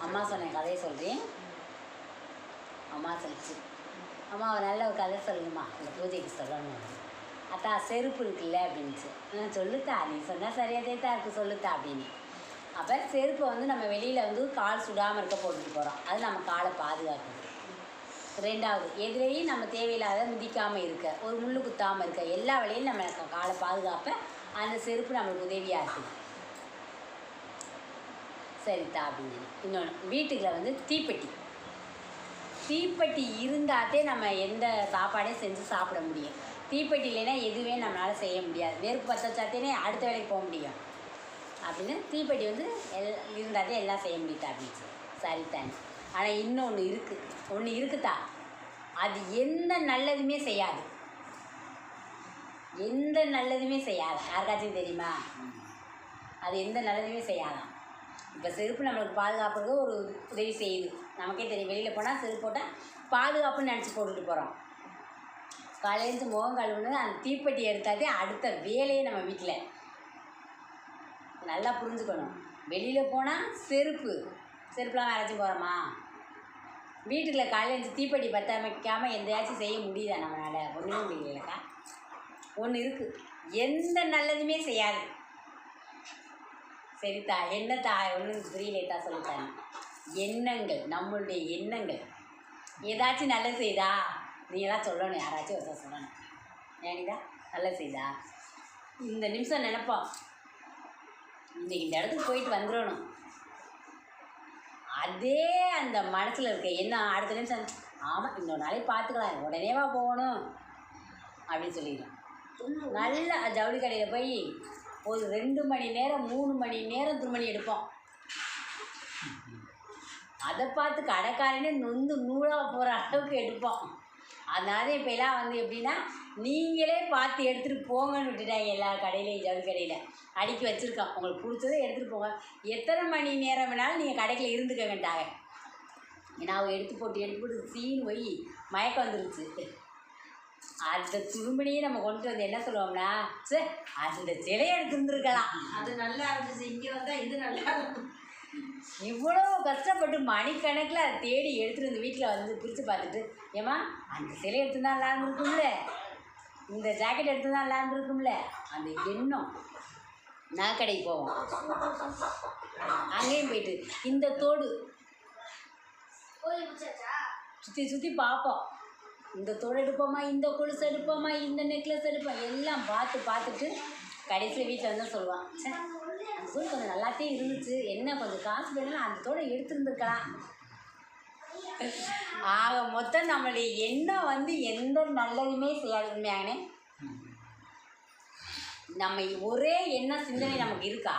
அம்மா சொன்ன கதையை சொல்கிறேன். அம்மா சொல்லிச்சு, அம்மா நல்ல ஒரு கதை சொல்லுங்கம்மா, இந்த பூஜைக்கு சொல்லணும். அத்தா செருப்பு இருக்குல்ல அப்படின்ச்சு. சொல்லுத்தா, நீ சொன்னால் சரியாதே தான் இருக்குது சொல்லுத்தா அப்படின்னு. அப்போ செருப்பை வந்து நம்ம வெளியில் கால் சுடாமல் இருக்க போட்டுட்டு போகிறோம். அது நம்ம காலை பாதுகாக்குது. ரெண்டாவது, எதிரையும் நம்ம தேவையில்லாத மிதிக்காமல் இருக்க, ஒரு முள்ளு குத்தாமல் இருக்க, எல்லா வேலையும் நம்ம காலை பாதுகாப்ப அந்த செருப்பு நம்மளுக்கு உதவியாக இருக்குது. சரித்தா அப்படின்னு. இன்னொன்று, வீட்டுக்குள்ள தீப்பெட்டி இருந்தாதே நம்ம எந்த சாப்பாடையும் செஞ்சு சாப்பிட முடியும். தீப்பெட்டி இல்லைன்னா எதுவுமே நம்மளால் செய்ய முடியாது. நெருப்பு பற்ற வச்சாத்தேனே அடுத்த வேலைக்கு போக முடியும். அப்படின்னு தீப்பெட்டி இருந்தாதே எல்லாம் செய்ய முடியுதா அப்படின்னு. சரித்தானே. ஆனால் இன்னொன்று இருக்குதா, அது எந்த நல்லதுமே செய்யாது. யாருக்காச்சும் தெரியுமா? அது எந்த நல்லதுமே செய்யாதான். இப்போ செருப்பு நம்மளுக்கு பாதுகாப்புக்கு ஒரு உதவி செய்யுது. நமக்கே தெரியும், வெளியில் போனால் செருப்பு போட்டால் பாதுகாப்புன்னு நினச்சி போட்டுட்டு போகிறோம். காலையிலேருந்து முகம் கழுவுனது அந்த தீப்பெட்டி எடுத்தாதே அடுத்த வேலையே நம்ம வீட்டில். நல்லா புரிஞ்சுக்கணும். வெளியில் போனால் செருப்புலாம் யாராச்சும் போகிறோமா? வீட்டுக்குள்ள காலையில் தீப்பெட்டி பற்ற வைக்காமல் எந்தையாச்சும் செய்ய முடியுதா நம்மளால்? ஒன்றுமே முடியலக்கா. ஒன்று இருக்குது, எந்த நல்லதுமே செய்யாது. சரித்தா, என்னத்தா ஒன்றும் புரியலேத்தா சொல்லித்தாங்க. எண்ணங்கள், நம்மளுடைய எண்ணங்கள் ஏதாச்சும் நல்லது செய்தா நீங்களாம் சொல்லணும். யாராச்சும் ஒருத்தர் சொல்லணும், ஏனிதா நல்லது செய்தா இந்த நிமிஷம் நினைப்போம், இன்றைக்கி இந்த இடத்துக்கு போயிட்டு வந்துடணும். அதே அந்த மனசில் இருக்க எண்ணம் அடுத்த நிமிஷம், ஆமாம் இன்னொரு நாளைக்கு பார்த்துக்கலாம், உடனேவா போகணும் அப்படின்னு சொல்லிடுறோம். நல்லா ஜவுளி கடையில் போய் ஒரு 2 மணி நேரம் 3 மணி நேரம் துணிமணி எடுப்போம். அதை பார்த்து கடைக்காரனே நொந்து நூலாக போகிற அளவுக்கு எடுப்போம். அதனால இப்போ எல்லாம் எப்படின்னா, நீங்களே பார்த்து எடுத்துகிட்டு போங்கன்னு விட்டுட்டாங்க. எல்லா கடையிலையும் ஜவுளி கடையில் அடுக்கி வச்சுருக்கோம், உங்களுக்கு பிடிச்சதை எடுத்துகிட்டு போங்க, எத்தனை மணி நேரம் வேணாலும் நீங்கள் கடைக்கில் இருந்துக்கங்கட்டாங்க. ஏன்னா அவங்க எடுத்து போட்டு சீன் போய் மயக்கம் வந்துருச்சு. அந்த துருமணியை நம்ம கொண்டு வந்து என்ன சொல்லுவோம்னா, சே அந்த சிலையை எடுத்துருந்துருக்கலாம், அது நல்லா இருந்துச்சு, இங்கே வந்தால் இது நல்லா இருக்கும். இவ்வளோ கஷ்டப்பட்டு மணிக்கணக்கில் அதை தேடி எடுத்துகிட்டு வந்து வீட்டில் பிரித்து பார்த்துட்டு, ஏம்மா அந்த சிலை எடுத்துருந்தா நல்லா இருந்திருக்கும்ல, இந்த ஜாக்கெட் எடுத்துருந்தா நல்லா இருந்திருக்கும்ல, அந்த எண்ணம். நகைக்கடைக்கு போவோம், அங்கேயும் போயிட்டு இந்த தோடு சுற்றி பார்ப்போம். இந்த தோடு எடுப்போமா, இந்த கொலுசு எடுப்போமா, இந்த நெக்லஸ் எடுப்போம், எல்லாம் பார்த்துட்டு கடைசியில் வீட்டில் வந்து சொல்லுவான், சே அந்த தோடு கொஞ்சம் நல்லாத்தே இருந்துச்சு, என்ன கொஞ்சம் காசு வேணும்னா அந்த தோடை எடுத்துருந்துருக்கலாம். ஆக மொத்தம் நம்மளுடைய எண்ணம் எந்த நல்லதுமே செய்யாது. உண்மையானே நம்ம ஒரே எண்ணம் சிந்தனை நமக்கு இருக்கா?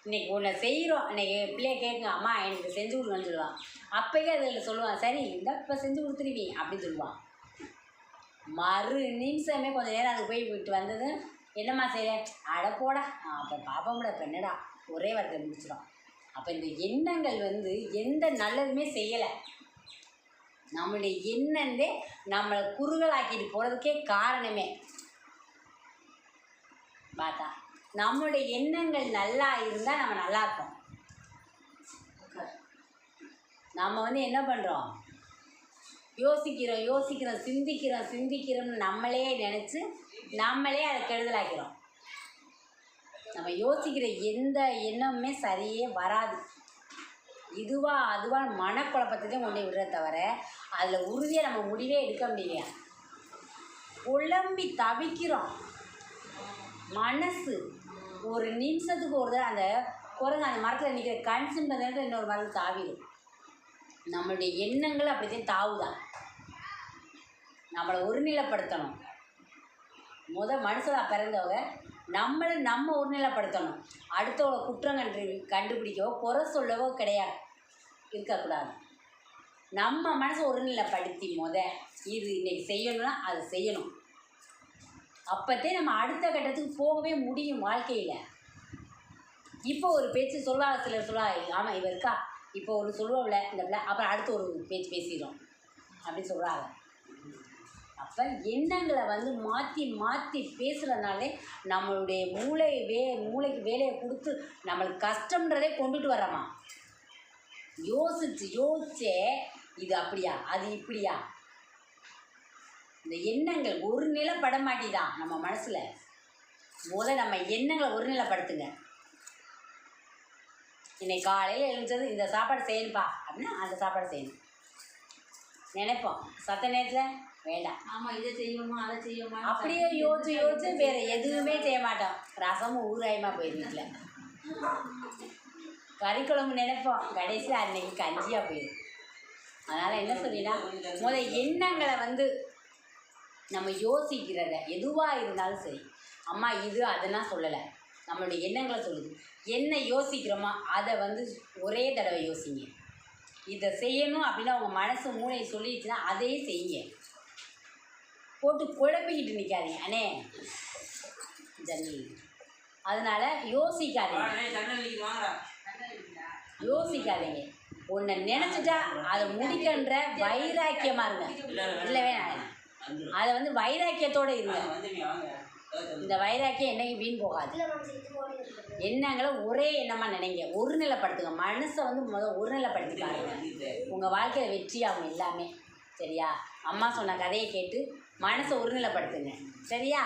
இன்றைக்கி ஒன்று செய்கிறோம், இன்றைக்கி பிள்ளைய கேட்குங்க, அம்மா எனக்கு செஞ்சு கொடுங்கன்னு சொல்லுவான். அப்போயே அதில் சொல்லுவான், சரி இந்த இப்போ செஞ்சு கொடுத்துருவி அப்படின்னு சொல்லுவான். மறு நிமிஷமே கொஞ்சம் நேரம் அதுக்கு போய் விட்டு வந்தது, என்னம்மா செய்கிறேன், அட போடா அப்போ பாப்பாவோட பெண்ணடா ஒரே வாரத்தை முடிச்சிடும். அப்போ இந்த எண்ணங்கள் எந்த நல்லதுமே செய்யலை. நம்மளுடைய எண்ணந்தே நம்மளை குறுகலாக்கிட்டு போகிறதுக்கே காரணமே. பார்த்தா நம்மளுடைய எண்ணங்கள் நல்லா இருந்தால் நம்ம நல்லா இருப்போம். நம்ம என்ன பண்ணுறோம், யோசிக்கிறோம் சிந்திக்கிறோம்னு நம்மளே நினச்சி நம்மளே அதை கெடுதலாக்கிறோம். நம்ம யோசிக்கிற எந்த எண்ணமுமே சரியே வராது. இதுவா அதுவா மனக்குழப்பத்தையும் கொண்டு விடுறத தவிர அதில் உறுதியாக நம்ம முடிவே எடுக்க முடியலையா. குழம்பி தவிக்கிறோம். மனசு ஒரு நிமிஷத்துக்கு ஒரு தடவை அந்த குரங்கு அந்த மரத்தில் நிற்கிற கன்சின்ற நேரத்தில் இன்னொரு மரத்தில் தாவிடும். நம்மளுடைய எண்ணங்கள் அப்படித்தான் தாவுதான். நம்மளை ஒருநிலைப்படுத்தணும். மனுஷனாக பிறந்தவங்க நம்ம ஒருநிலைப்படுத்தணும். அடுத்தவங்க குற்றம் கண்டுபிடிக்கவோ குறை சொல்லவோ இருக்கக்கூடாது. நம்ம மனசை ஒருநிலைப்படுத்தி இது இன்னைக்கு செய்யணும்னா அது செய்யணும். அப்போத்தே நம்ம அடுத்த கட்டத்துக்கு போகவே முடியும் வாழ்க்கையில். இப்போ ஒரு பேச்சு சொல்லுவாங்க, சிலர் சொல்லுவாங்க, ஆமாம் இவ இருக்கா, இப்போ ஒரு சொல்லுவோம்ல இந்த பிள்ளை, அப்புறம் அடுத்து ஒரு பேச்சு பேசிடும் அப்படின்னு சொல்கிறாங்க. அப்போ எண்ணங்களை மாற்றி பேசுகிறதுனாலே நம்மளுடைய மூளைக்கு வேலையை கொடுத்து நம்மளுக்கு கஷ்டம்ன்றதே கொண்டுட்டு வர்றோமா. யோசிச்சே இது அப்படியா அது இப்படியா, இந்த எண்ணங்கள் ஒரு நிலைப்பட மாட்டிதான் நம்ம மனசில். நம்ம எண்ணங்களை ஒரு நிலைப்படுத்துங்க. இன்னைக்கு காலையில் எழுந்தது இந்த சாப்பாடு செய்யணுப்பா அப்படின்னா அந்த சாப்பாடு செய்யணும் நினைப்போம். சத்த நேரத்தில் வேண்டாம், ஆமாம் இதை செய்வோமா அதை செய்வோமா அப்படியே யோசிச்சு வேறு எதுவுமே செய்ய மாட்டோம். ரசமும் ஊறாயமா போயிருந்துல, கறிக்குழம்பு நினைப்போம், கடைசியில் அன்னைக்கு கஞ்சியாக போயிடும். அதனால் என்ன சொல்லினா, எண்ணங்களை நம்ம யோசிக்கிறத எதுவாக இருந்தாலும் சரி, அம்மா இது அதெல்லாம் சொல்லலை, நம்மளுடைய எண்ணங்களை சொல்லுது. என்ன யோசிக்கிறோமோ அதை ஒரே தடவை யோசிங்க. இதை செய்யணும் அப்படின்னா உங்கள் மனசு மூளையை சொல்லிடுச்சுன்னா அதையே செய்யுங்க. போட்டு குழப்பிக்கிட்டு நிற்காதீங்க அண்ணே ஜன்னி. அதனால் யோசிக்காதீங்க. ஒன்றை நினச்சிட்டா அதை முடிக்கின்ற வைராக்கியமாக இருங்க. இல்லவே அதை வைராக்கியத்தோடு இருங்க. இந்த வைராக்கியம் என்னைக்கு வீண் போகாது. எண்ணங்களை ஒரே எண்ணமாக நினைங்க, ஒருநிலைப்படுத்துங்க. மனசை ஒருநிலைப்படுத்தி பாருங்க, உங்கள் வாழ்க்கையில் வெற்றியாகும் எல்லாமே. சரியா? அம்மா சொன்ன கதையை கேட்டு மனசை ஒருநிலைப்படுத்துங்க. சரியா?